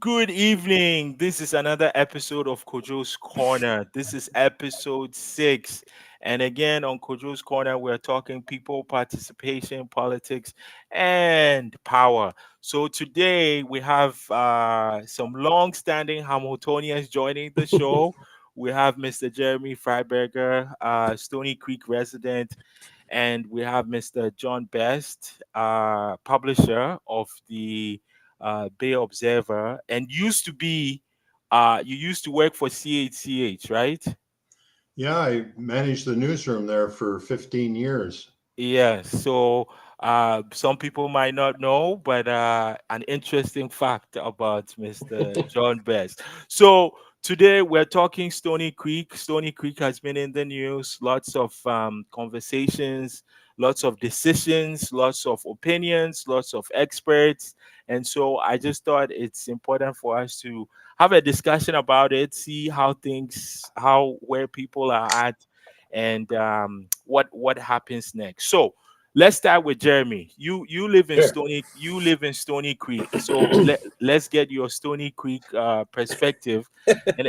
Good evening. This is another episode of Kojo's Corner. This is episode 6. And again, on Kojo's Corner, we're talking people, participation, politics, and power. So today we have some long standing Hamiltonians joining the show. We have Mr. Jeremy Freiburger, Stoney Creek resident, and we have Mr. John Best, publisher of the Bay Observer, and you used to work for CHCH, right? Yeah, I managed the newsroom there for 15 years. Yeah, so some people might not know, but an interesting fact about Mr. John Best. So today we're talking Stony Creek. Stony Creek has been in the news, lots of conversations, lots of decisions, lots of opinions, lots of experts. And so I just thought it's important for us to have a discussion about it, see where people are at, and what happens next. So let's start with Jeremy. Sure. You live in Stony Creek. So let's get your Stony Creek perspective.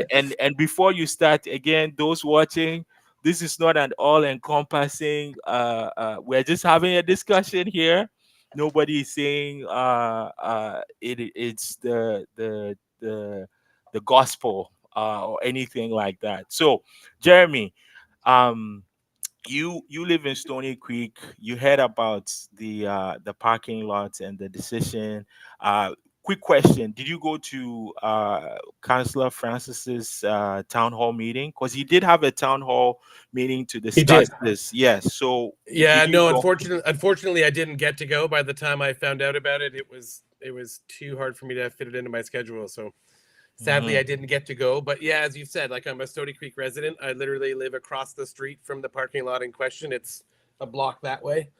And before you start, again, those watching, this is not an all encompassing. We're just having a discussion here. Nobody is saying it's the gospel or anything like that. So Jeremy, um, you live in Stony Creek. You heard about the parking lots and the decision. Quick question: did you go to Councillor Francis's town hall meeting? Because he did have a town hall meeting to He discuss did. this. Yes. So did Yeah, you no, go? unfortunately I didn't get to go. By the time I found out about it, it was too hard for me to fit it into my schedule. So sadly I Mhm. didn't get to go. But yeah, as you said, like I'm a Stony Creek resident. I literally live across the street from the parking lot in question. It's a block that way.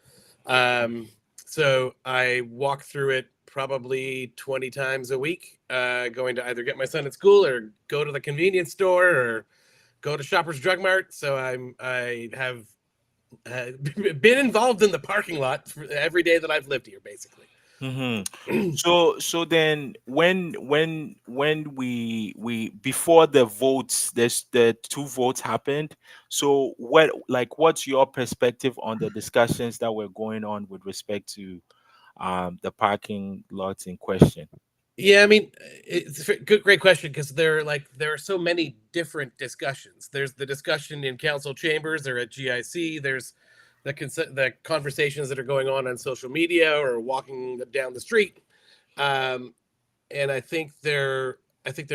Um, so I walk through it probably 20 times a week, going to either get my son at school or go to the convenience store or go to Shoppers Drug Mart. So I have been involved in the parking lot for every day that I've lived here, basically. Hmm. So then when we before the votes, there's the two votes happened. So what's your perspective on the discussions that were going on with respect to the parking lots in question? Yeah, I mean, it's a good, great question because there are so many different discussions. There's the discussion in council chambers or at GIC. There's the conversations that are going on social media or walking down the street. Um, and I think they're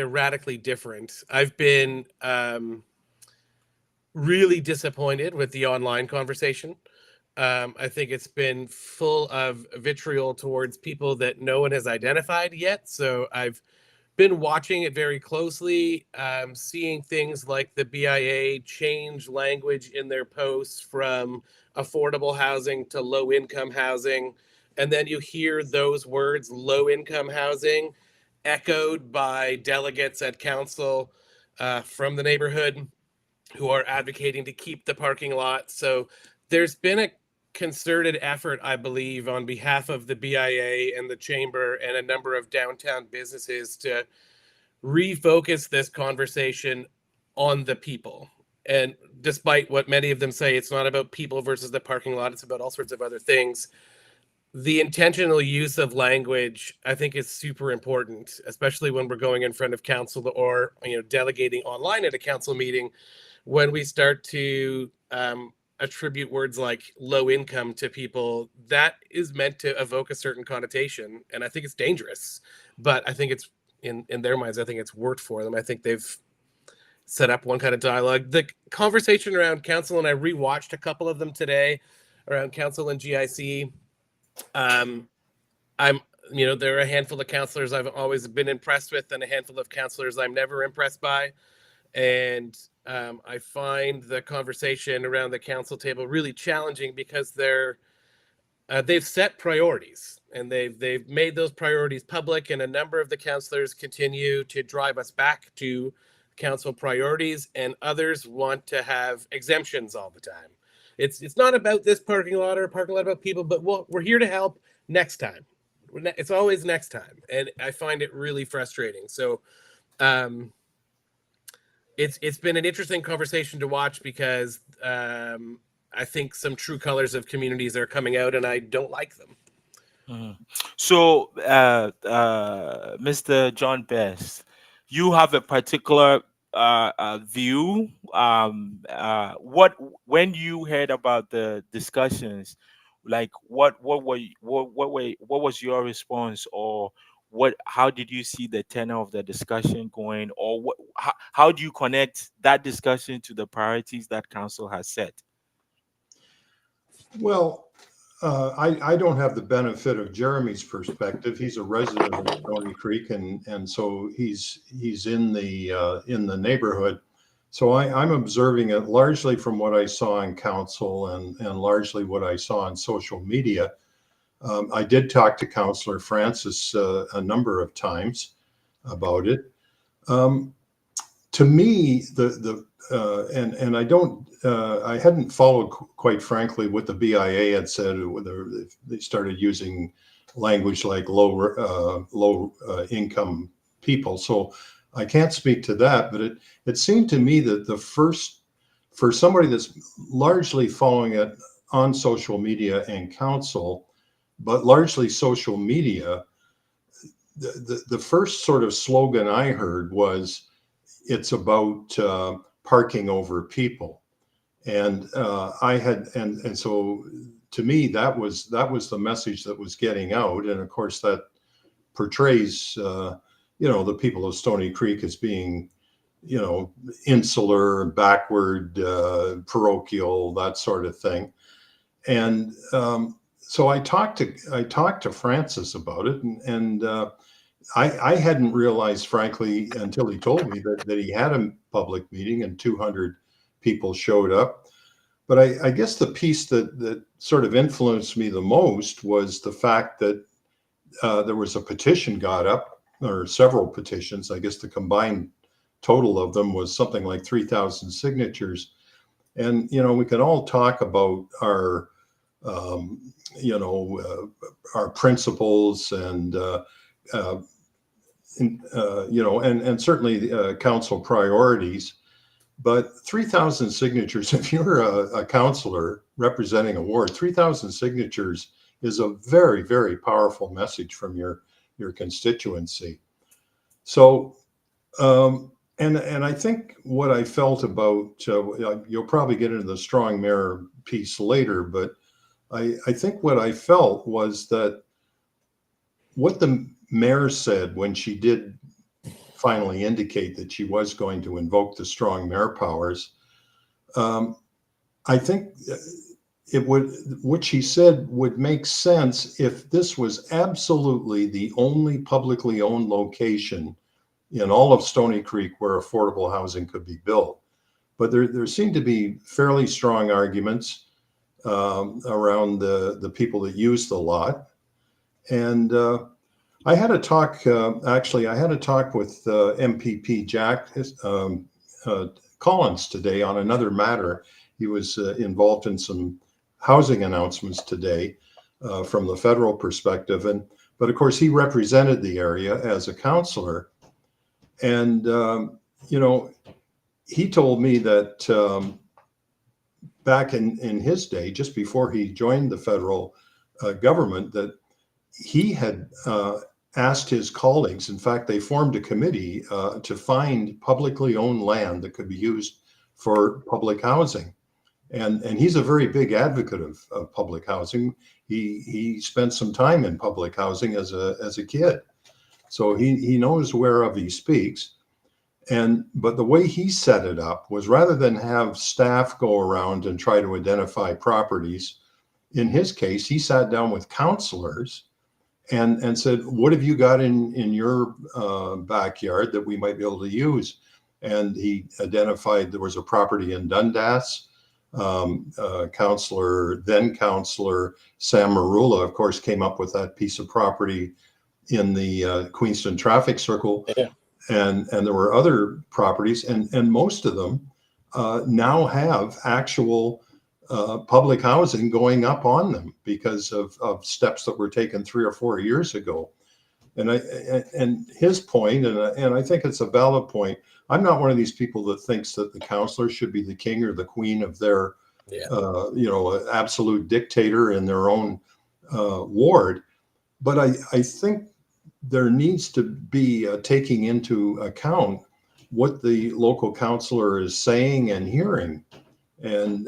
radically different. I've been really disappointed with the online conversation. I think it's been full of vitriol towards people that no one has identified yet. So I've been watching it very closely, seeing things like the BIA change language in their posts from affordable housing to low income housing. And then you hear those words, low income housing, echoed by delegates at council from the neighborhood who are advocating to keep the parking lot. So there's been a concerted effort, I believe, on behalf of the BIA and the chamber and a number of downtown businesses to refocus this conversation on the people. And despite what many of them say, it's not about people versus the parking lot, it's about all sorts of other things. The intentional use of language, I think, is super important, especially when we're going in front of council or delegating online at a council meeting. When we start to attribute words like low income to people, that is meant to evoke a certain connotation, and I think it's dangerous. But I think it's in their minds, I think it's worked for them. I think they've set up one kind of dialogue. The conversation around council, and I rewatched a couple of them today around council and GIC. Um, I'm, there are a handful of counselors I've always been impressed with, and a handful of counselors I'm never impressed by. And I find the conversation around the council table really challenging because they've set priorities and they've made those priorities public, and a number of the councilors continue to drive us back to council priorities, and others want to have exemptions all the time. It's not about this parking lot or a parking lot about people, but we're here to help next time. It's always next time, and I find it really frustrating. So, it's been an interesting conversation to watch because I think some true colors of communities are coming out, and I don't like them. Mhm. So, Mr. John Best, you have a particular view. What when you heard about the discussions, like what was your response, or what? How did you see the tenor of the discussion going, or what? How do you connect that discussion to the priorities that council has set? Well, I don't have the benefit of Jeremy's perspective. He's a resident of Stoney Creek, and so he's in the neighborhood. So I'm observing it largely from what I saw in council and largely what I saw on social media. I did talk to Councillor Francis a number of times about it. Um, to me, and I don't, I hadn't followed, quite frankly, what the BIA had said. Whether they started using language like low income people. So I can't speak to that, but it seemed to me that the first, for somebody that's largely following it on social media and council, but largely social media, the first sort of slogan I heard was, it's about parking over people. And I had, and so to me, that was the message that was getting out. And of course, that portrays, the people of Stoney Creek as being, insular, backward, parochial, that sort of thing. And so I talked to Francis about it, and I hadn't realized, frankly, until he told me that he had a public meeting and 200 people showed up. But I guess the piece that sort of influenced me the most was the fact that there was a petition got up, or several petitions. I guess the combined total of them was something like 3,000 signatures. And, we can all talk about our, our principles and, and certainly council priorities. But 3,000 signatures, if you're a councillor representing a ward, 3,000 signatures is a very, very powerful message from your constituency. So, and I think what I felt about, you'll probably get into the strong mayor piece later, but I think what I felt was that what the mayor said when she did finally indicate that she was going to invoke the strong mayor powers, I think what she said would make sense if this was absolutely the only publicly owned location in all of Stoney Creek where affordable housing could be built. But there seemed to be fairly strong arguments around the people that use the lot. And I had a talk, actually, I had a talk with MPP Jack Collins today on another matter. He was involved in some housing announcements today from the federal perspective. But of course, he represented the area as a councillor. And, he told me that back in his day, just before he joined the federal government, that he had asked his colleagues, in fact, they formed a committee to find publicly owned land that could be used for public housing. And he's a very big advocate of public housing. He spent some time in public housing as a kid. So he knows whereof he speaks. But the way he set it up was, rather than have staff go around and try to identify properties, in his case, he sat down with councillors and said, what have you got in your backyard that we might be able to use? And he identified there was a property in Dundas. Councillor Sam Marula, of course, came up with that piece of property in the Queenston traffic circle. Yeah. And there were other properties, and most of them now have actual public housing going up on them because of steps that were taken 3 or 4 years ago. And his point, and I think it's a valid point. I'm not one of these people that thinks that the counselor should be the king or the queen of their, absolute dictator in their own ward. But I think there needs to be taking into account what the local counselor is saying and hearing. And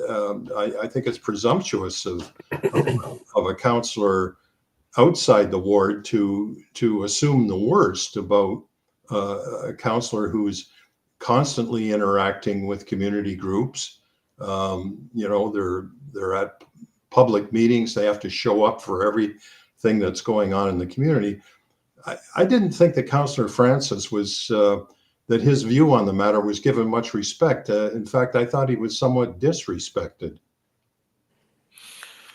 I think it's presumptuous of a counselor outside the ward to assume the worst about a counselor who's constantly interacting with community groups. They're at public meetings. They have to show up for everything that's going on in the community. I didn't think that Councillor Francis was that his view on the matter was given much respect. In fact, I thought he was somewhat disrespected.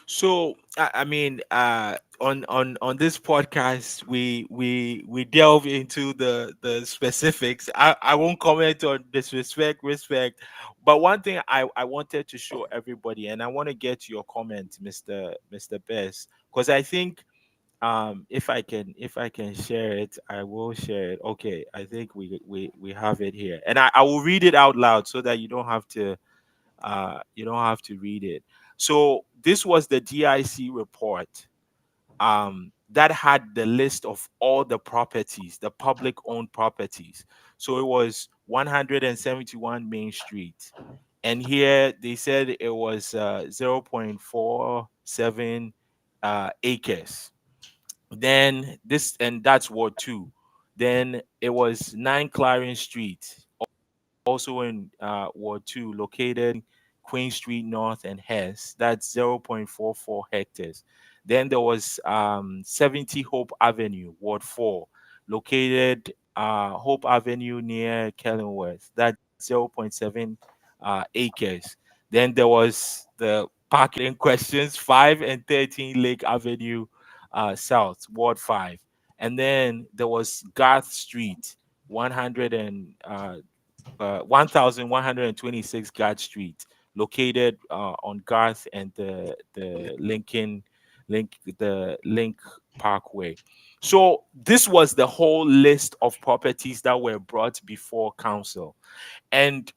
So I mean, on this podcast, we delve into the specifics. I won't comment on disrespect, respect, but one thing I wanted to show everybody, and I want to get your comment, Mr. Best, because I think if I can share it, I will share it. Okay, I think we have it here, and I will read it out loud so that you don't have to read it. So this was the DIC report that had the list of all the properties, the public owned properties. So it was 171 Main Street. And here they said it was 0.47 acres. Then this, and that's Ward 2. Then it was 9 Clarence Street, also in Ward 2, located Queen Street North and Hess. That's 0.44 hectares. Then there was 70 Hope Avenue, Ward 4, located Hope Avenue near Kenilworth. That's 0.7 acres. Then there was the parking in questions, 5 and 13 Lake Avenue South, Ward 5. And then there was Garth Street, 1126 Guard Street, located on Garth and the Link Parkway. So this was the whole list of properties that were brought before council, and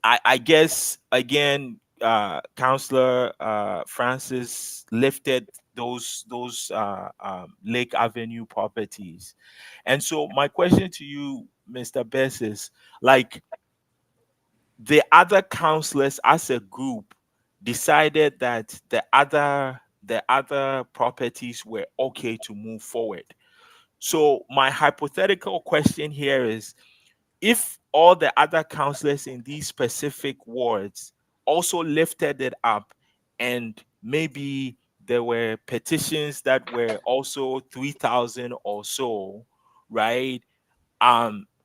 I guess again, Councillor Francis lifted those Lake Avenue properties, and so my question to you, Mr. Bess, is like the other councillors as a group decided that the other properties were okay to move forward. So my hypothetical question here is, if all the other councillors in these specific wards also lifted it up, and maybe there were petitions that were also 3,000 or so, right?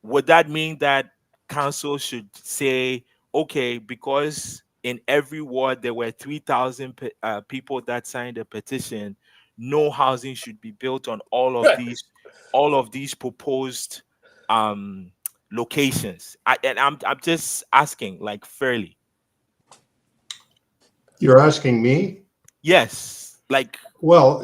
Would that mean that council should say, okay, because in every ward there were 3,000 people that signed a petition, no housing should be built on all of these proposed locations? I'm just asking, like, fairly. You're asking me? Yes, like. Well,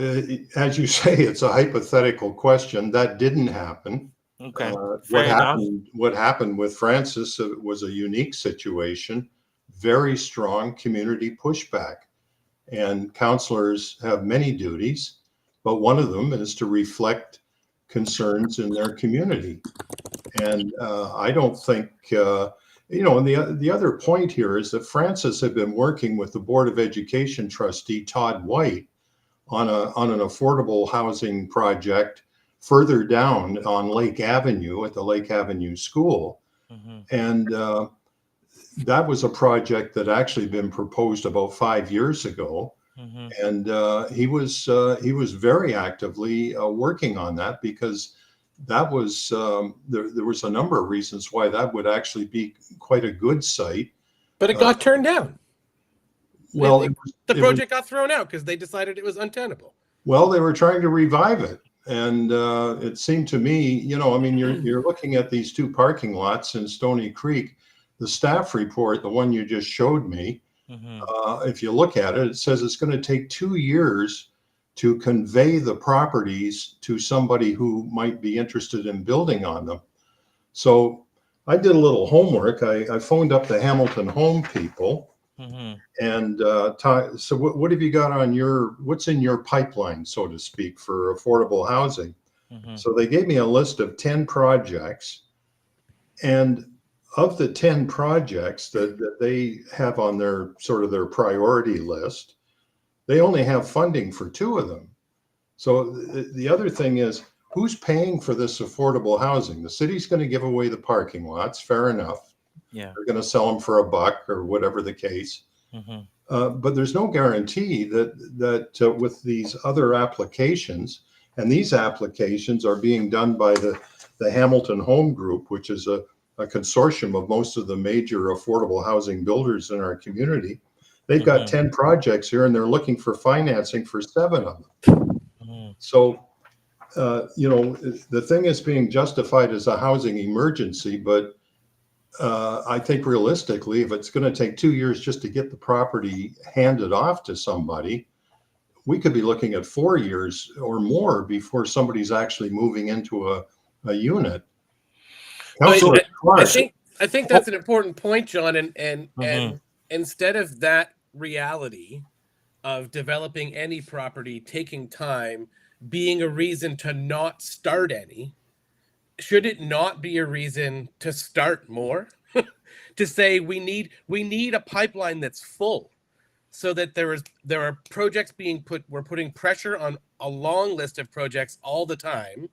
as you say, it's a hypothetical question. That didn't happen. Okay, fair enough. What happened with Francis was a unique situation, very strong community pushback. And councillors have many duties, but one of them is to reflect concerns in their community. And I don't think, and the other point here is that Francis had been working with the Board of Education trustee, Todd White, on an affordable housing project further down on Lake Avenue at the Lake Avenue School. Mm-hmm. And that was a project that actually been proposed about 5 years ago. Mm-hmm. And he was very actively working on that, because that was there was a number of reasons why that would actually be quite a good site. But it got turned down. Well, the project got thrown out because they decided it was untenable. Well, they were trying to revive it. And it seemed to me, you're looking at these two parking lots in Stoney Creek. The staff report, the one you just showed me, Mhm. If you look at it, it says it's going to take 2 years to convey the properties to somebody who might be interested in building on them. So I did a little homework. I phoned up the Hamilton Home people Mhm. and so what have you got on what's in your pipeline, so to speak, for affordable housing? Mhm. So they gave me a list of 10 projects. And of the 10 projects that they have on their sort of their priority list, they only have funding for 2 of them. So the other thing is, who's paying for this affordable housing? The city's going to give away the parking lots, fair enough. Yeah. They're going to sell them for $1 or whatever the case. Mhm. But there's no guarantee that with these other applications, and these applications are being done by the Hamilton Home Group, which is a consortium of most of the major affordable housing builders in our community. They've got Mhm. 10 projects here, and they're looking for financing for 7 of them. Mhm. So, the thing is being justified as a housing emergency, but I think realistically, if it's going to take 2 years just to get the property handed off to somebody, we could be looking at 4 years or more before somebody's actually moving into a unit. No, I, Councillor I I Clark, think I think that's an important point, John. Mhm. And instead of that reality of developing any property taking time being a reason to not start any, should it not be a reason to start more? To say we need a pipeline that's full, so that there are projects being put, we're putting pressure on a long list of projects all the time,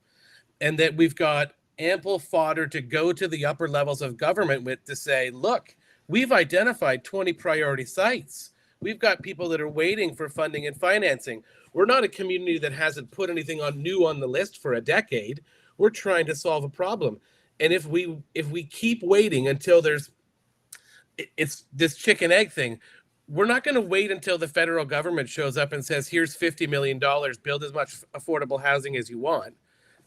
and that we've got ample fodder to go to the upper levels of government with to say, look, we've identified 20 priority sites. We've got people that are waiting for funding and financing. We're not a community that hasn't put anything on new on the list for a decade. We're trying to solve a problem. And if we keep waiting until it's this chicken egg thing, we're not going to wait until the federal government shows up and says, here's $50 million, build as much affordable housing as you want.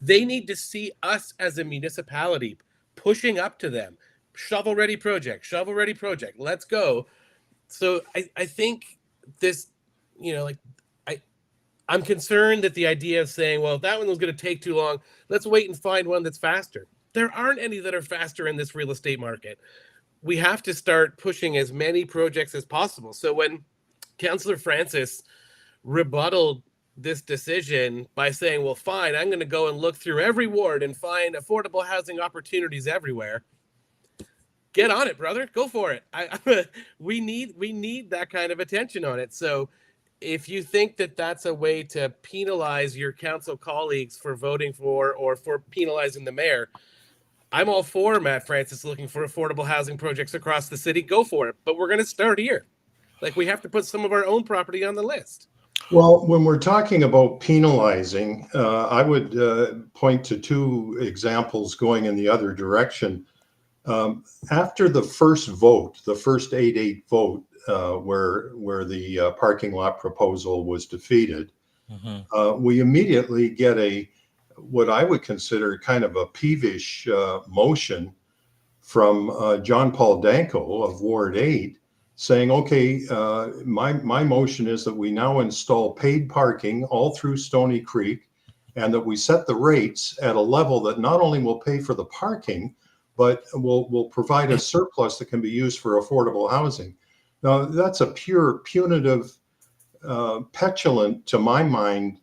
They need to see us as a municipality pushing up to them. Shovel ready project, let's go. So I think this, like, I, I'm concerned that the idea of saying, well, if that one was going to take too long, let's wait and find one that's faster. There aren't any that are faster in this real estate market. We have to start pushing as many projects as possible. So when Councillor Francis rebutted this decision by saying, well, fine, I'm going to go and look through every ward and find affordable housing opportunities everywhere. Get on it, brother. Go for it. We need that kind of attention on it. So if you think that that's a way to penalize your council colleagues for voting for, or for penalizing the mayor, I'm all for Matt Francis looking for affordable housing projects across the city. Go for it. But we're going to start here. Like, we have to put some of our own property on the list. well, when we're talking about penalizing, I would point to 2 examples going in the other direction. After the first vote, the first 8-8 vote, where the parking lot proposal was defeated, Mhm. we immediately get what I would consider kind of a peevish motion from John Paul Danko of Ward 8 saying, okay, my motion is that we now install paid parking all through Stoney Creek, and that we set the rates at a level that not only will pay for the parking, but will provide a surplus that can be used for affordable housing. Now, that's a pure punitive, petulant, to my mind.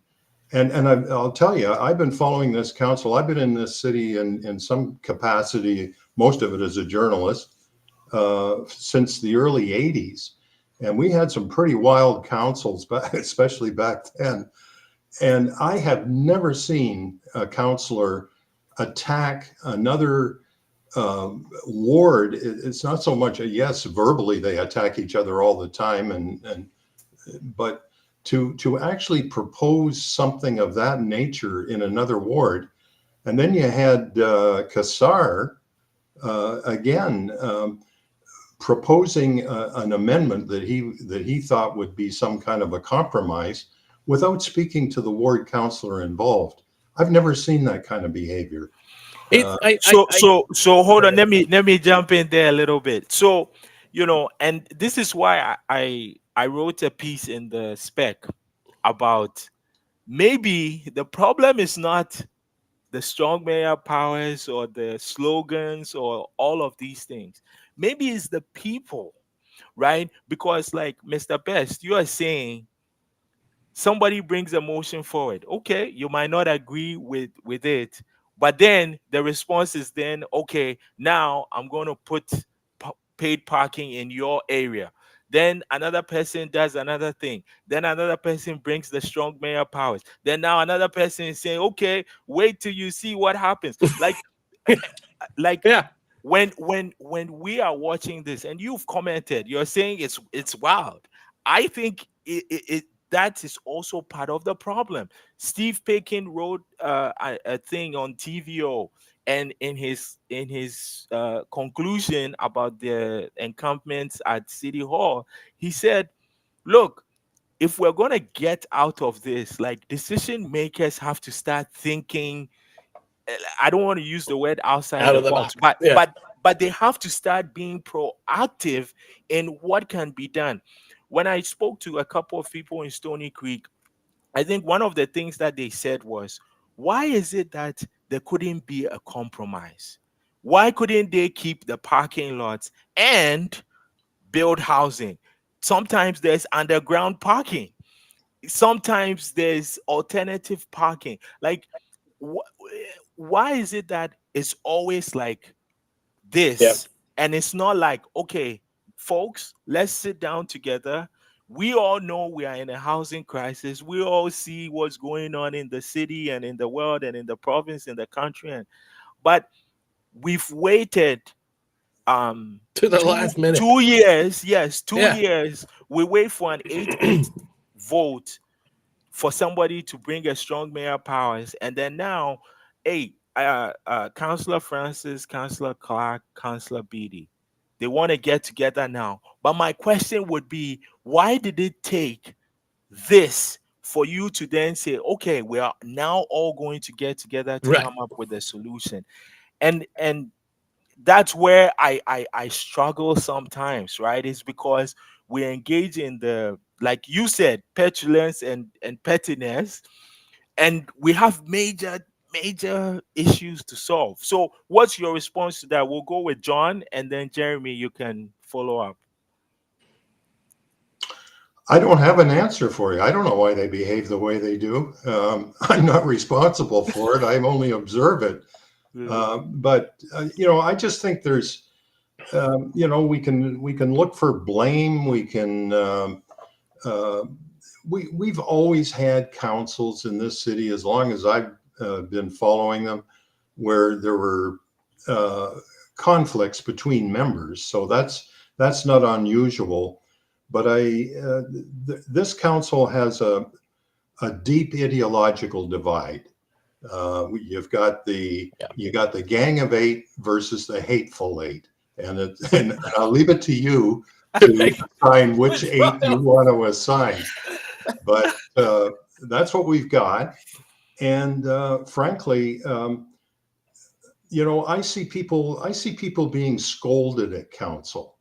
And I'll tell you, I've been following this council. I've been in this city in some capacity, most of it as a journalist, since the early 80s. And we had some pretty wild councils, especially back then. And I have never seen a councillor attack another ward. It's not so much yes, verbally they attack each other all the time, but to actually propose something of that nature in another ward. And then you had Kassar again proposing an amendment that he thought would be some kind of a compromise without speaking to the ward councillor involved. I've never seen that kind of behavior. It's So hold on. Let me jump in there a little bit. So And this is why I wrote a piece in the spec about maybe the problem is not the strong mayor powers or the slogans or all of these things. Maybe it's the people, right? Because, like Mr. Best, you are saying somebody brings a motion forward. Okay, you might not agree with it, but then the response is then, okay, now I'm going to put paid parking in your area. Then another person does another thing. Then another person brings the strong mayor powers. Then now another person is saying, okay, wait till you see what happens. Like Yeah. when we are watching this and you've commented, you're saying it's wild. I think that is also part of the problem. Steve Paikin wrote a thing on TVO, and in his conclusion about the encampments at City Hall, he said, look, if we're going to get out of this, like, decision makers have to start thinking. I don't want to use the word outside Out the of the box, box. but Yeah. but but they have to start being proactive in what can be done. When I spoke to a couple of people in Stony Creek, I think one of the things that they said was, why is it that there couldn't be a compromise? Why couldn't they keep the parking lots and build housing? Sometimes there's underground parking. Sometimes there's alternative parking. Like, wh- why is it that it's always like Yeah. this, and it's not like, okay, folks, let's sit down together. We all know we are in a housing crisis. We all see what's going on in the city and in the world and in the province, in the country, but we've waited To the two last minute. 2 years. Yes, two Yeah. years we wait for an 8-8 vote for somebody to bring a strong mayor powers, and then now, hey, Councillor Francis, Councillor Clark, Councillor Beatty, they want to get together now. But my question would be, why did it take this for you to then say, okay, we are now all going to get together to Right. come up with a solution? And that's where I struggle sometimes, right? It's because we engage in the, like you said, petulance and pettiness, and we have major issues to solve. So what's your response to that? We'll go with John, and then Jeremy, you can follow up. I don't have an answer for you. I don't know why they behave the way they do. I'm not responsible for it. I only observe it. Yeah. I just think there's, we can look for blame. Uh, we've always had councils in this city, as long as I've been following them, where there were uh, conflicts between members. So that's not unusual. But this council has a deep ideological divide. Yeah. You got the Gang of Eight versus the Hateful Eight, and I'll leave it to you to assign which eight you want to assign. But that's what we've got, and frankly, I see people being scolded at council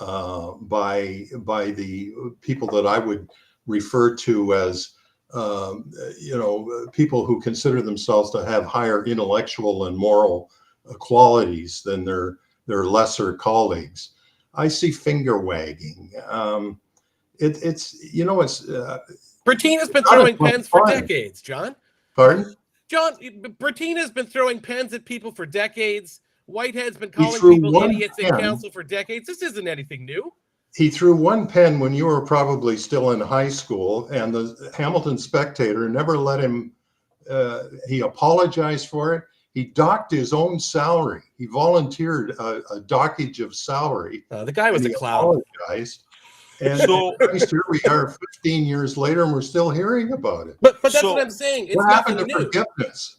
by the people that I would refer to as people who consider themselves to have higher intellectual and moral qualities than their lesser colleagues. I see finger wagging. It's Bertina's been not as throwing much pens for fun. decades, John. Pardon? John, Bertina's been throwing pens at people for decades. Whitehead's been He calling threw people one idiots in pen council for decades. This isn't anything new. he threw one pen when you were probably still in high school, and the Hamilton Spectator never let him. He apologized for it. He docked his own salary. He volunteered a dockage of salary, The guy and was a he clown. apologized. And So here we are 15 years later, and we're still hearing about it. But that's what so I'm saying. It's What happened nothing to new. forgiveness?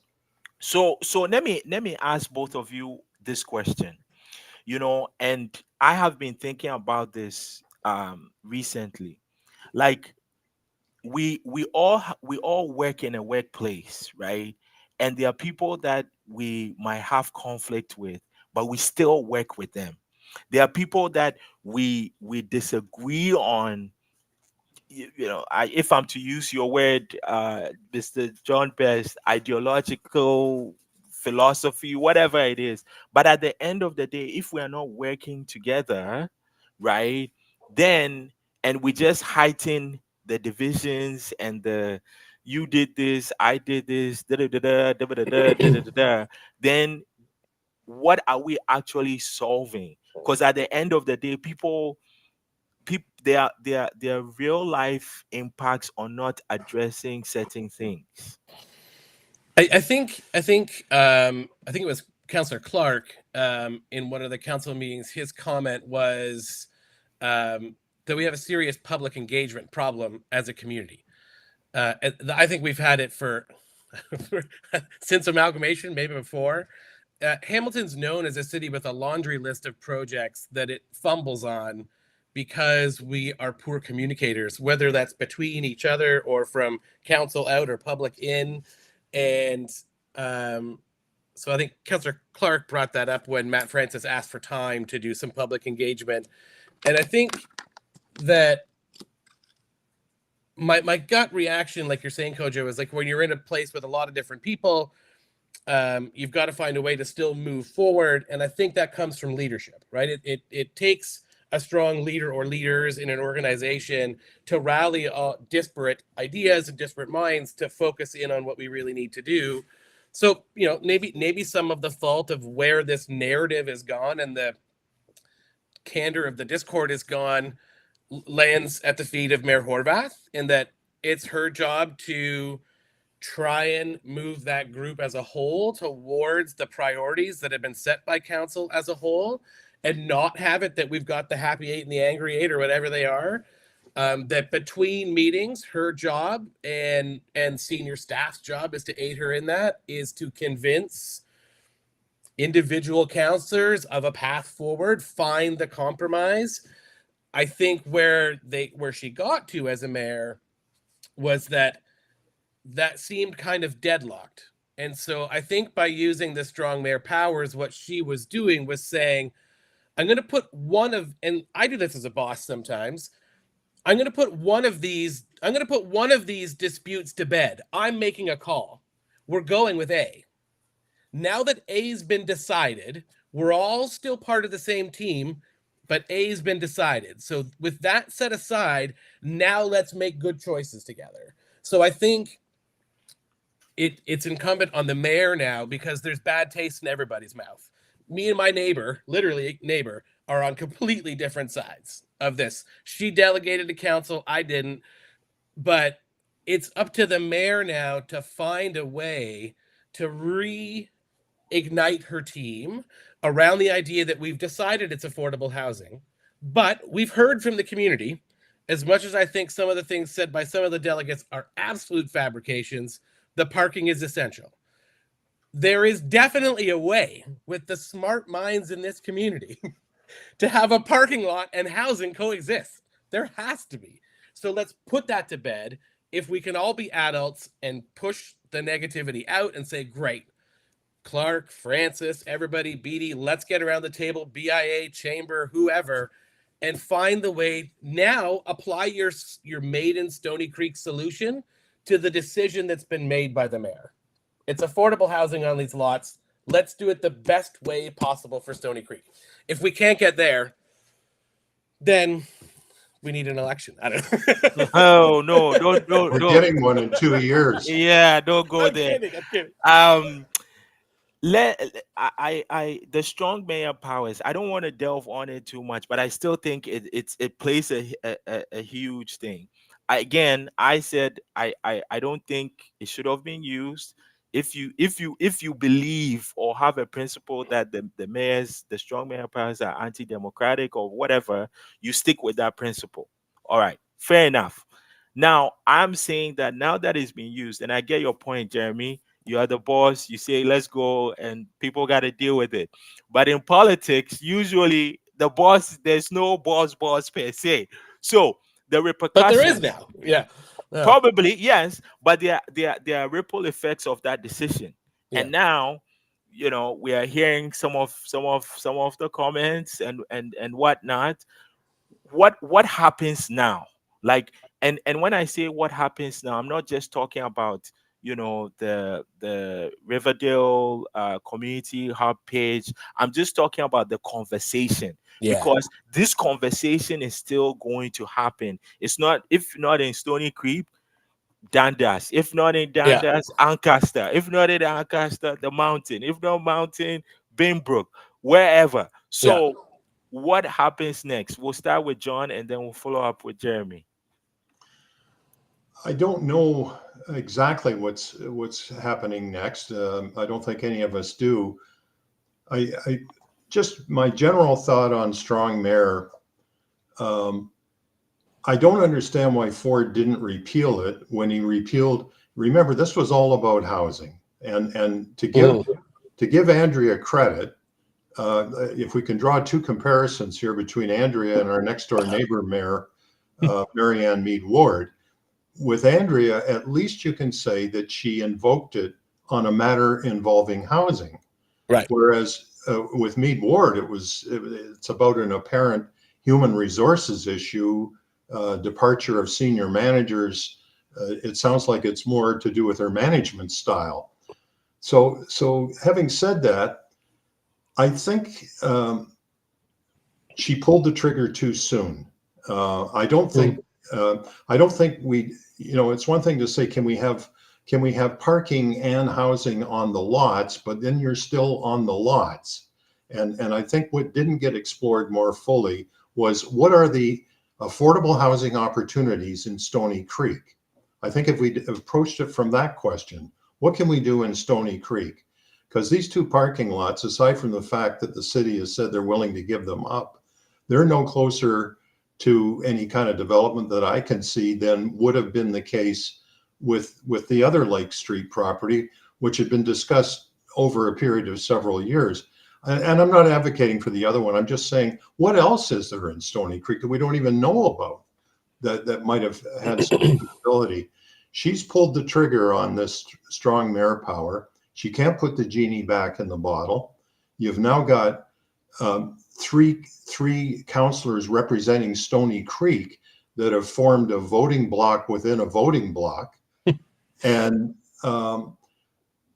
so let me ask both of you this question. And I have been thinking about this recently. Like, we all work in a workplace, right? And there are people that we might have conflict with, but we still work with them. There are people that we disagree on. If I'm to use your word, Mr. John Best, ideological philosophy, whatever it is. But at the end of the day, if we are not working together, right, then and we just heighten the divisions and the you did this, I did this, da da da da da da da da da da, da, then what are we actually solving? Because at the end of the day, people their real life impacts on not addressing certain things. I think it was Councillor Clark in one of the council meetings. His comment was that we have a serious public engagement problem as a community. I think we've had it for since amalgamation, maybe before. Hamilton's known as a city with a laundry list of projects that it fumbles on because we are poor communicators, whether that's between each other or from council out or public in. And so I think Councillor Clark brought that up when Matt Francis asked for time to do some public engagement. And I think that my gut reaction, like you're saying, Kojo, is like when you're in a place with a lot of different people, you've got to find a way to still move forward. And I think that comes from leadership, right? It takes a strong leader or leaders in an organization to rally disparate ideas and disparate minds to focus in on what we really need to do. So, maybe some of the fault of where this narrative is gone and the candor of the discord is gone lands at the feet of Mayor Horvath, in that it's her job to try and move that group as a whole towards the priorities that have been set by council as a whole, and not have it that we've got the happy eight and the angry eight or whatever they are. That between meetings, her job and senior staff's job is to aid her in that, is to convince individual councillors of a path forward, find the compromise. I think where she got to as a mayor was that seemed kind of deadlocked. And so I think by using the strong mayor powers, what she was doing was saying, I'm going to put and I do this as a boss sometimes, I'm going to put one of these disputes to bed. I'm making a call. We're going with A. Now that A's been decided, we're all still part of the same team, but A's been decided. So with that set aside, now let's make good choices together. So I think it's incumbent on the mayor now, because there's bad taste in everybody's mouth. Me and my neighbor, literally neighbor, are on completely different sides of this. She delegated to council, I didn't. But it's up to the mayor now to find a way to reignite her team around the idea that we've decided it's affordable housing. But we've heard from the community, as much as I think some of the things said by some of the delegates are absolute fabrications, the parking is essential. There is definitely a way with the smart minds in this community to have a parking lot and housing coexist. There has to be. So let's put that to bed. If we can all be adults and push the negativity out and say, great, Clark, Francis, everybody, BD, let's get around the table, BIA, Chamber, whoever, and find the way. Now apply your made in Stoney Creek solution to the decision that's been made by the mayor. It's affordable housing on these lots. Let's do it the best way possible for Stoney Creek. If we can't get there, then we need an election. I don't know. Oh no, We're don't. getting one in 2 years. Yeah, don't go I'm there. kidding. The strong mayor powers, I don't want to delve on it too much, but I still think it plays a huge thing. I said I don't think it should have been used. If you believe or have a principle that the strong mayor powers are anti-democratic or whatever, you stick with that principle. All right, fair enough. Now I'm saying that now that it's been used, and I get your point, Jeremy. You are the boss. You say, let's go, and people got to deal with it. But in politics, usually there's no boss per se. So the But there is repercussions, now. Yeah. probably, yes, but there are ripple effects of that decision. Yeah. And now we are hearing some of the comments and whatnot. What happens now? Like, and when I say what happens now, I'm not just talking about the Riverdale community hub page. I'm just talking about the conversation, Yeah. because this conversation is still going to happen. It's not, if not in Stony Creek, Dundas. If not in Yeah. Dundas, Ancaster. If not in Ancaster, the mountain. If not mountain, Binbrook, wherever. Yeah. So what happens next? We'll start with John and then we'll follow up with Jeremy. I don't know exactly what's happening next. I don't think any of us do. I just my general thought on strong mayor. Um, I don't understand why Ford didn't repeal it when he repealed. Remember, this was all about housing, and to give Andrea credit, if we can draw two comparisons here between Andrea and our next door neighbor mayor, Marianne Mead Ward. With Andrea, at least you can say that she invoked it on a matter involving housing. Right. Whereas with Mead Ward, it's about an apparent human resources issue, departure of senior managers. It sounds like it's more to do with her management style. So having said that, I think she pulled the trigger too soon. I don't think we. It's one thing to say, can we have parking and housing on the lots, but then you're still on the lots. And I think what didn't get explored more fully was, what are the affordable housing opportunities in Stoney Creek? I think if we approached it from that question, what can we do in Stoney Creek? Because these two parking lots, aside from the fact that the city has said they're willing to give them up, they're no closer to any kind of development that I can see than would have been the case with the other Lake Street property, which had been discussed over a period of several years. And I'm not advocating for the other one. I'm just saying, what else is there in Stoney Creek that we don't even know about that might have had some ability? She's pulled the trigger on this strong mayor power. She can't put the genie back in the bottle. You've now got three councillors representing Stoney Creek that have formed a voting block within a voting block. And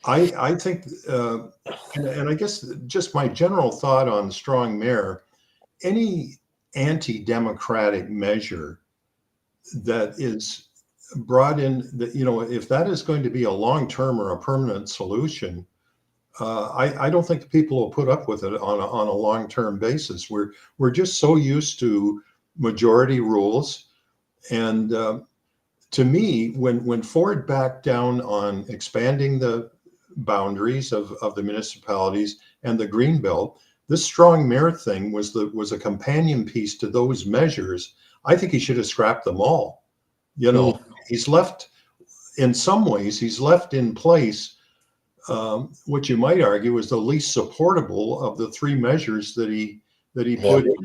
I think, and I guess just my general thought on strong mayor, any anti-democratic measure that is brought in, that, if that is going to be a long-term or a permanent solution, I don't think people will put up with it on a long-term basis. We're just so used to majority rules. And to me, when Ford backed down on expanding the boundaries of the municipalities and the Greenbelt, this strong mayor thing was a companion piece to those measures. I think he should have scrapped them all. He's left, in some ways, he's left in place what you might argue is the least supportable of the three measures that he put in.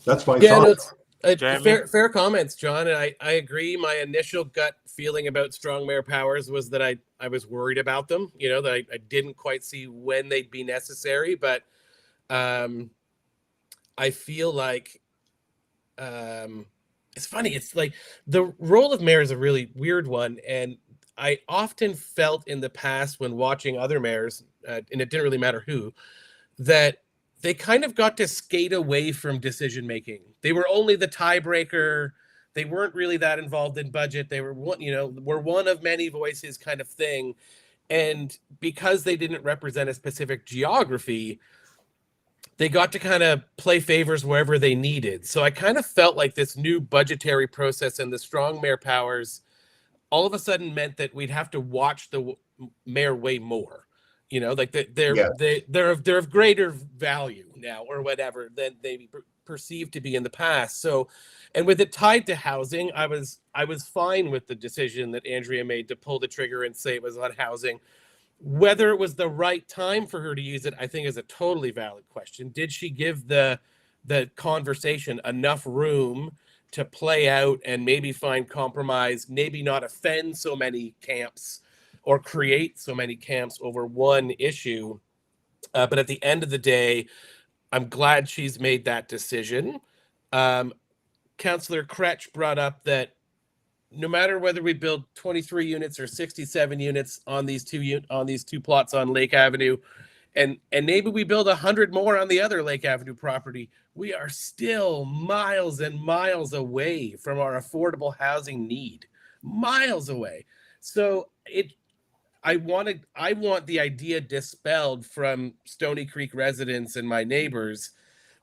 That's my thought. No, fair comments, John. And I agree. My initial gut feeling about strong mayor powers was that I was worried about them. That I didn't quite see when they'd be necessary. But I feel like it's funny. It's like the role of mayor is a really weird one, and I often felt in the past when watching other mayors, and it didn't really matter who, that they kind of got to skate away from decision making. They were only the tiebreaker. They weren't really that involved in budget. They were one of many voices kind of thing. And because they didn't represent a specific geography, they got to kind of play favors wherever they needed. So I kind of felt like this new budgetary process and the strong mayor powers all of a sudden meant that we'd have to watch the mayor way more. Like they're of greater value now or whatever than they perceived to be in the past. So, and with it tied to housing, I was fine with the decision that Andrea made to pull the trigger and say it was on housing. Whether it was the right time for her to use it, I think is a totally valid question. Did she give the conversation enough room to play out and maybe find compromise, maybe not offend so many camps? or create so many camps over one issue. But at the end of the day, I'm glad she's made that decision. Um, Councillor Kretsch brought up that no matter whether we build 23 units or 67 units on these two plots on Lake Avenue, and maybe we build 100 more on the other Lake Avenue property, we are still miles and miles away from our affordable housing need. Miles away. So I want the idea dispelled from Stoney Creek residents and my neighbors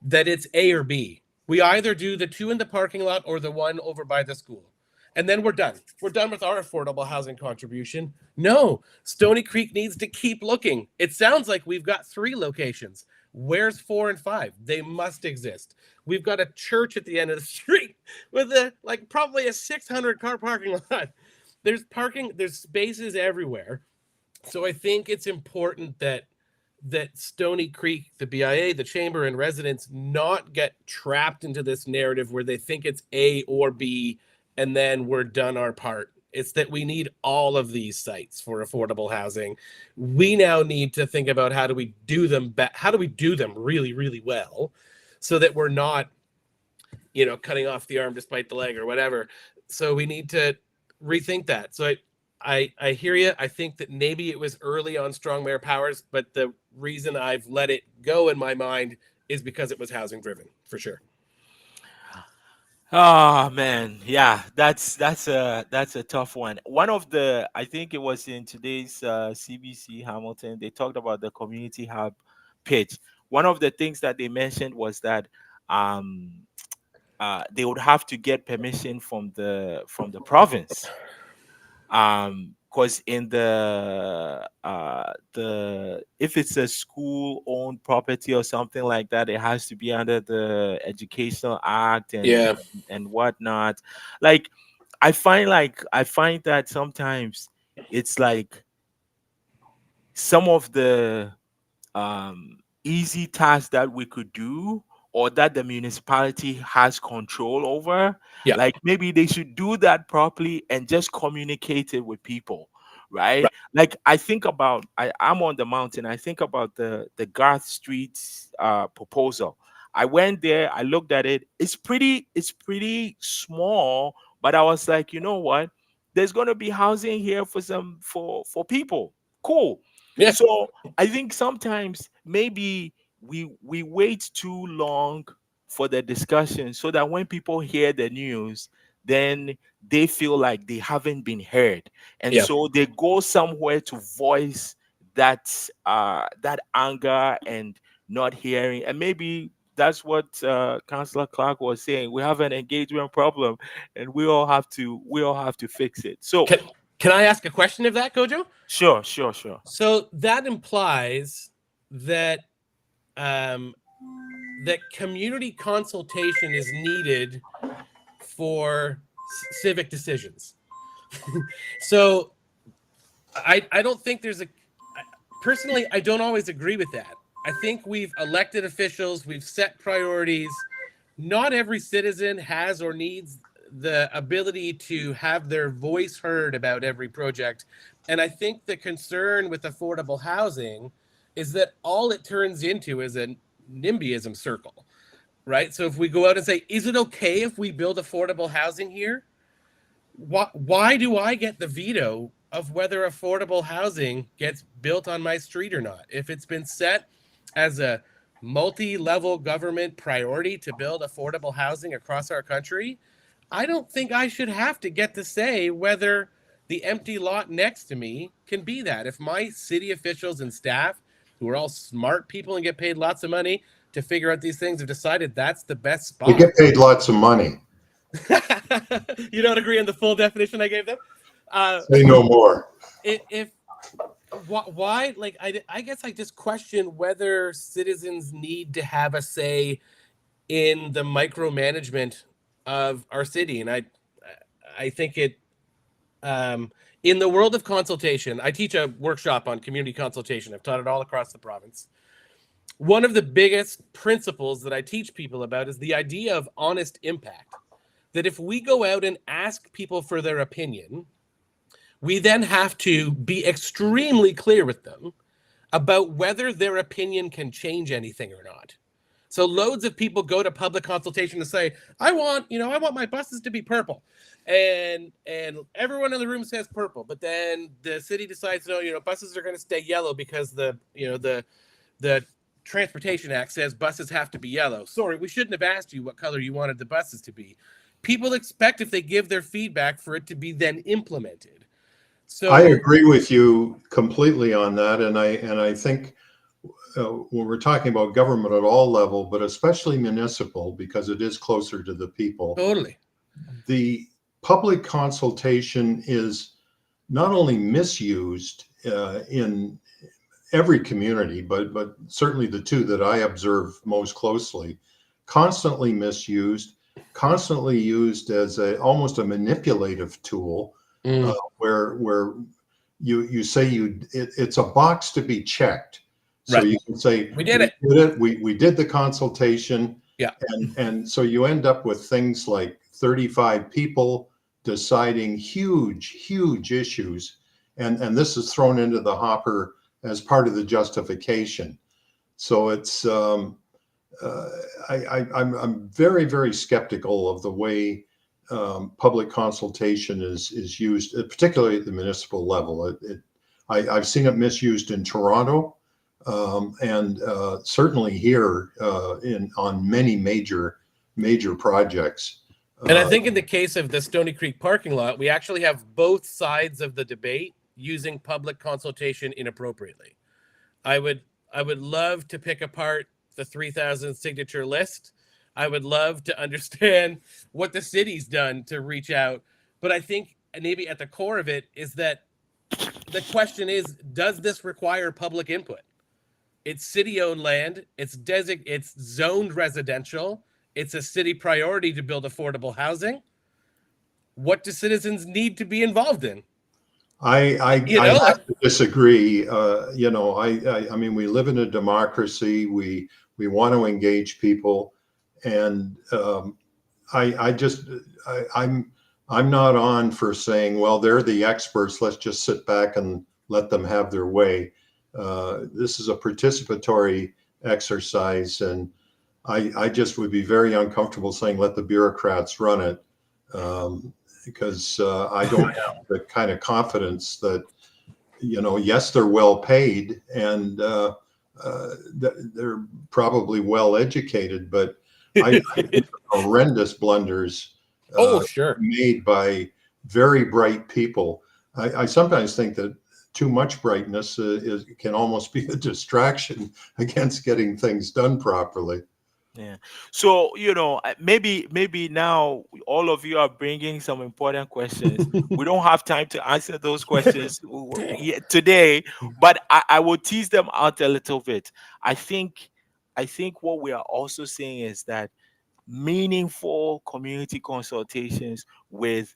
that it's A or B. We either do the two in the parking lot or the one over by the school. And then we're done. We're done with our affordable housing contribution. No, Stoney Creek needs to keep looking. It sounds like we've got 3 locations. Where's 4 and 5? They must exist. We've got a church at the end of the street with probably a 600 car parking lot. There's parking, there's spaces everywhere. So I think it's important that Stoney Creek, the BIA, the chamber, and residents not get trapped into this narrative where they think it's A or B and then we're done our part. It's that we need all of these sites for affordable housing. We now need to think about how do we do them really, really well, so that we're not, cutting off the arm despite the leg or whatever. So we need to rethink that. So I hear you. I think that maybe it was early on strong mayor powers, but the reason I've let it go in my mind is because it was housing driven, for sure. Oh man, yeah, that's a tough one. One of the, I think it was in today's CBC Hamilton, they talked about the community hub pitch. One of the things that they mentioned was that um, they would have to get permission from the province, because in the if it's a school owned property or something like that, it has to be under the Educational Act Yeah. and whatnot. Like I find that sometimes it's like some of the easy tasks that we could do or that the municipality has control over, Yeah. like maybe they should do that properly and just communicate it with people, right? Right. Like I think about, I'm on the mountain, I think about the Garth Street proposal. I went there, I looked at it, it's pretty small, but I was like, you know what, there's going to be housing here for people. Cool. Yeah. So I think sometimes maybe we wait too long for the discussion so that when people hear the news, then they feel like they haven't been heard, and Yeah. so they go somewhere to voice that anger and not hearing. And maybe that's what Councillor Clark was saying. We have an engagement problem, and we all have to fix it. So Can I ask a question of that, Kojo? sure, sure, sure. So that implies that that community consultation is needed for civic decisions. So I don't think there's personally, I don't always agree with that. I think we've elected officials, we've set priorities. Not every citizen has or needs the ability to have their voice heard about every project. And I think the concern with affordable housing is that all it turns into is a NIMBYism circle, right? So if we go out and say, is it okay if we build affordable housing here? Why do I get the veto of whether affordable housing gets built on my street or not? If it's been set as a multi-level government priority to build affordable housing across our country, I don't think I should have to get to say whether the empty lot next to me can be that. If my city officials and staff, who are all smart people and get paid lots of money to figure out these things, have decided that's the best spot. We get paid lots of money. You don't agree on the full definition I gave them? Say no more. Why? Like, I guess I just question whether citizens need to have a say in the micromanagement of our city, and I think it. In the world of consultation, I teach a workshop on community consultation. I've taught it all across the province. One of the biggest principles that I teach people about is the idea of honest impact. That if we go out and ask people for their opinion, We then have to be extremely clear with them about whether their opinion can change anything or not. So loads of people go to public consultation to say, I want my buses to be purple. And everyone in the room says purple, but then the city decides, no, buses are going to stay yellow because the Transportation Act says buses have to be yellow. Sorry, we shouldn't have asked you what color you wanted the buses to be. People expect, if they give their feedback, for it to be then implemented. I So agree with you completely on that, and I think when we're talking about government at all level, but especially municipal, because it is closer to the people, totally. the public consultation is not only misused in every community, but certainly the two that I observe most closely, constantly misused, constantly used as almost a manipulative tool, Mm, where you say it's a box to be checked. So right. you can say We did we it. did it, we did the consultation, Yeah. and so you end up with things like 35 people deciding huge issues, and this is thrown into the hopper as part of the justification. So it's I'm very skeptical of the way public consultation is used, particularly at the municipal level. I've seen it misused in Toronto, and certainly here in on many major projects. And I think in the case of the Stoney Creek parking lot, we actually have both sides of the debate using public consultation inappropriately. I would I would love to pick apart the 3,000 signature list. I would love to understand what the city's done to reach out, but I think maybe at the core of it is that the question is, does this require public input? It's city-owned land. It's zoned residential. It's a city priority to build affordable housing. What do citizens need to be involved in? I have to disagree. I mean, we live in a democracy. We want to engage people, and I just I'm not on for saying, well, they're the experts. Let's just sit back and let them have their way. This is a participatory exercise, and I just would be very uncomfortable saying let the bureaucrats run it. Because I don't have the kind of confidence that, yes, they're well paid and they're probably well educated, but I think horrendous blunders Oh, sure. made by very bright people. I sometimes think that too much brightness can almost be a distraction against getting things done properly. Yeah. So, maybe now all of you are bringing some important questions. We don't have time to answer those questions today, but I will tease them out a little bit. I think, I think what we are also saying is that meaningful community consultations with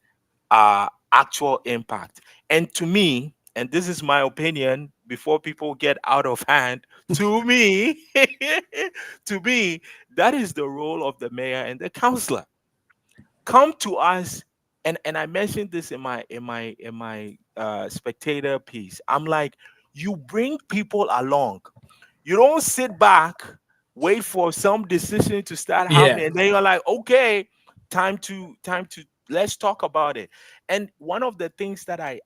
actual impact. And to me, and this is my opinion before people get out of hand, to me, to me, that is the role of the mayor and the councillor. Come to us, and I mentioned this in my spectator piece. I'm like, you bring people along. You don't sit back, wait for some decision to start Yeah. happening, and then you're like, okay, time to let's talk about it. And one of the things that I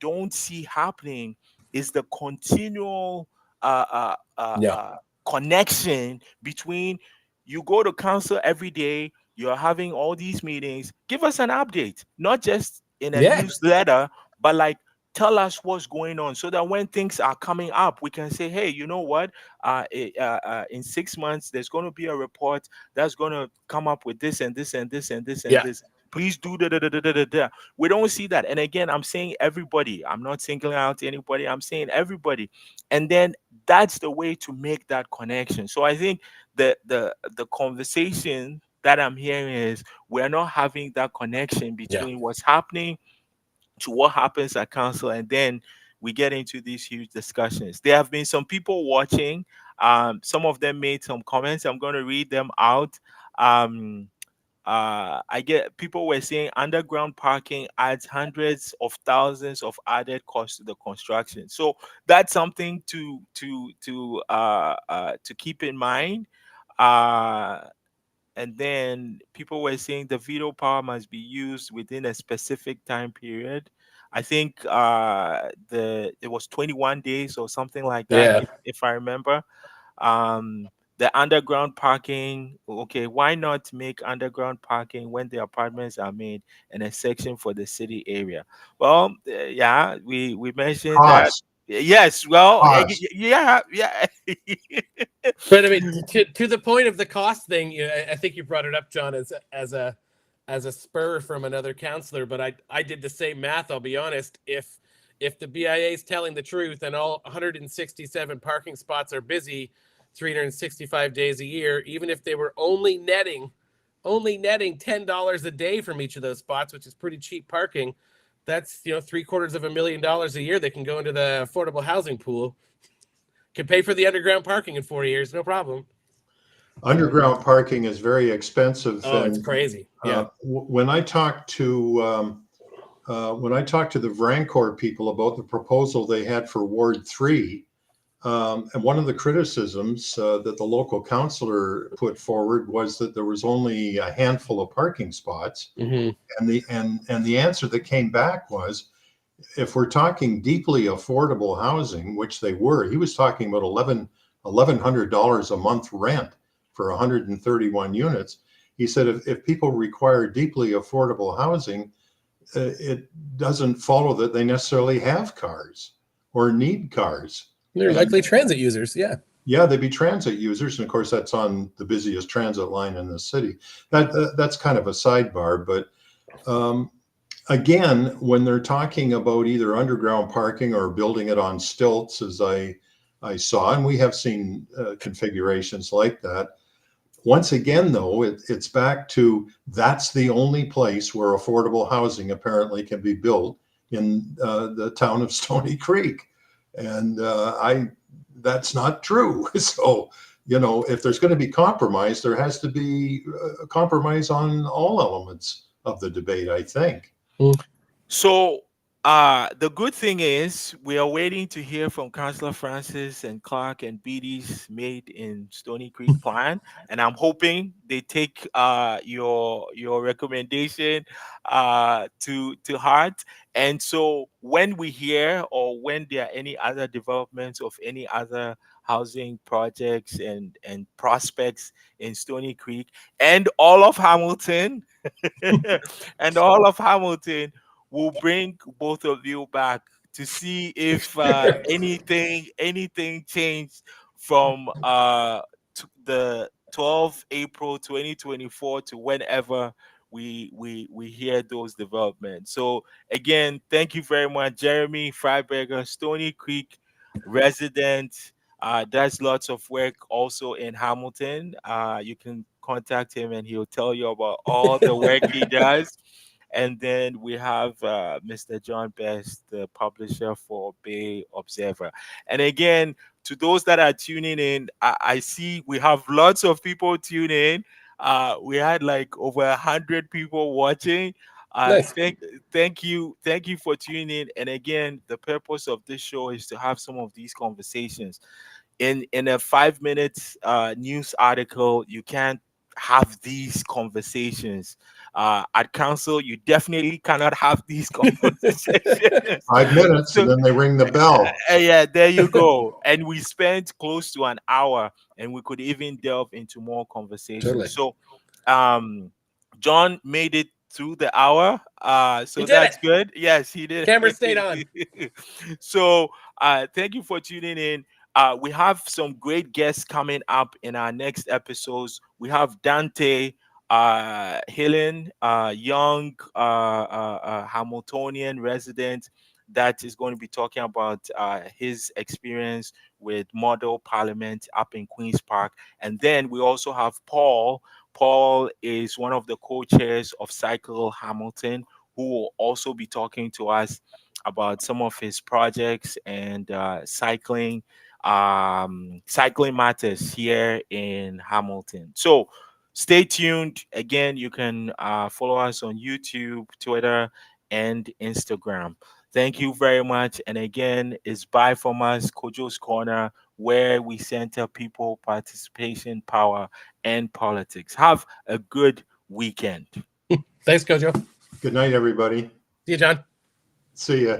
don't see happening is the continual uh, uh, uh, Yeah. uh, connection between you go to council every day, you're having all these meetings. Give us an update, not just in a Yeah. newsletter, but like tell us what's going on so that when things are coming up, we can say, hey, you know what? In 6 months, there's going to be a report that's going to come up with this and this and this and this and Yeah. this. Please do da da da da da da da. We don't see that. And again, I'm saying everybody. I'm not singling out anybody. I'm saying everybody. And then that's the way to make that connection. So I think the conversation that I'm hearing is we're not having that connection Yeah. between what's happening to what happens at council, and then we get into these huge discussions. There have been some people watching. Some of them made some comments. I'm going to read them out. Um, I get people were saying underground parking adds hundreds of thousands of added costs to the construction. So that's something to keep in mind. Uh, and then people were saying the veto power must be used within a specific time period. I think the it was 21 days or something like that, Yeah. if I remember. um the underground parking, okay, why not make underground parking when the apartments are made in a section for the city area? Well, yeah, we mentioned that. Cost, Yes, well, cost. yeah, yeah. But I mean, to the point of the cost thing, I think you brought it up, John, as a spur from another counselor. But I did the same math. I'll be honest. If the BIA is telling the truth and all 167 parking spots are busy 365 days a year, even if they were only netting $10 a day from each of those spots, which is pretty cheap parking, that's $750,000 a year that can go into the affordable housing pool. Can pay for the underground parking in 4 years, no problem. So, Underground parking is very expensive, oh, it's and crazy. Yeah. when I talked to the Vrancor people about the proposal they had for Ward 3, and one of the criticisms that the local councillor put forward was that there was only a handful of parking spots, Hmm. and the answer that came back was, if we're talking deeply affordable housing, which they were, he was talking about $1,100 a month rent for 131 units. He said if people require deeply affordable housing, it doesn't follow that they necessarily have cars or need cars. They're And likely transit users. Yeah. yeah, they'd be transit users, and of course that's on the busiest transit line in the city. That's kind of a sidebar, but um, again, when they're talking about either underground parking or building it on stilts, as I saw, and we have seen configurations like that. Once again, though, it's back to that's the only place where affordable housing apparently can be built in the town of Stoney Creek, and I that's not true. So, if there's going to be compromise, there has to be a compromise on all elements of the debate, I think. Mm. So, the good thing is we are waiting to hear from Councillor Francis and Clark and Beatty's made in Stony Creek plan, and I'm hoping they take your recommendation to heart. And so, when we hear or when there are any other developments of any other housing projects and prospects in Stony Creek and all of Hamilton, and all of Hamilton, will bring both of you back to see if anything changed from the 12th April 2024 to whenever we hear those developments. So again, thank you very much, Jeremy Freiberger, Stony Creek resident. Does lots of work also in Hamilton. You can contact him and he'll tell you about all the work he does. And then we have Mr. John Best, the publisher for Bay Observer. And again, to those that are tuning in, I see we have lots of people tune in. We had like over 100 people watching. Nice. Thank you for tuning in. And again, the purpose of this show is to have some of these conversations in a 5 minutes news article. You can't have these conversations at council. You definitely cannot have these conversations. 5 minutes, and So then they ring the bell. yeah, there you go. And we spent close to an hour, and we could even delve into more Totally. conversations. So um John made it through the hour, You so did it. that's good. Yes, he did. Camera stayed on. So thank you for tuning in. We have some great guests coming up in our next episodes. We have Dante Helen, young Hamiltonian resident that is going to be talking about his experience with Model Parliament up in Queen's Park. And then we also have Paul. Paul is one of the co-chairs of Cycle Hamilton, who will also be talking to us about some of his projects and cycling matters here in Hamilton. So stay tuned. Again, you can follow us on YouTube, Twitter, and Instagram. Thank you very much. And again, it's bye from us, Kojo's Corner, where we center people, participation, power, and politics. Have a good weekend. Thanks, Kojo. Good night, everybody. See you, John. See ya.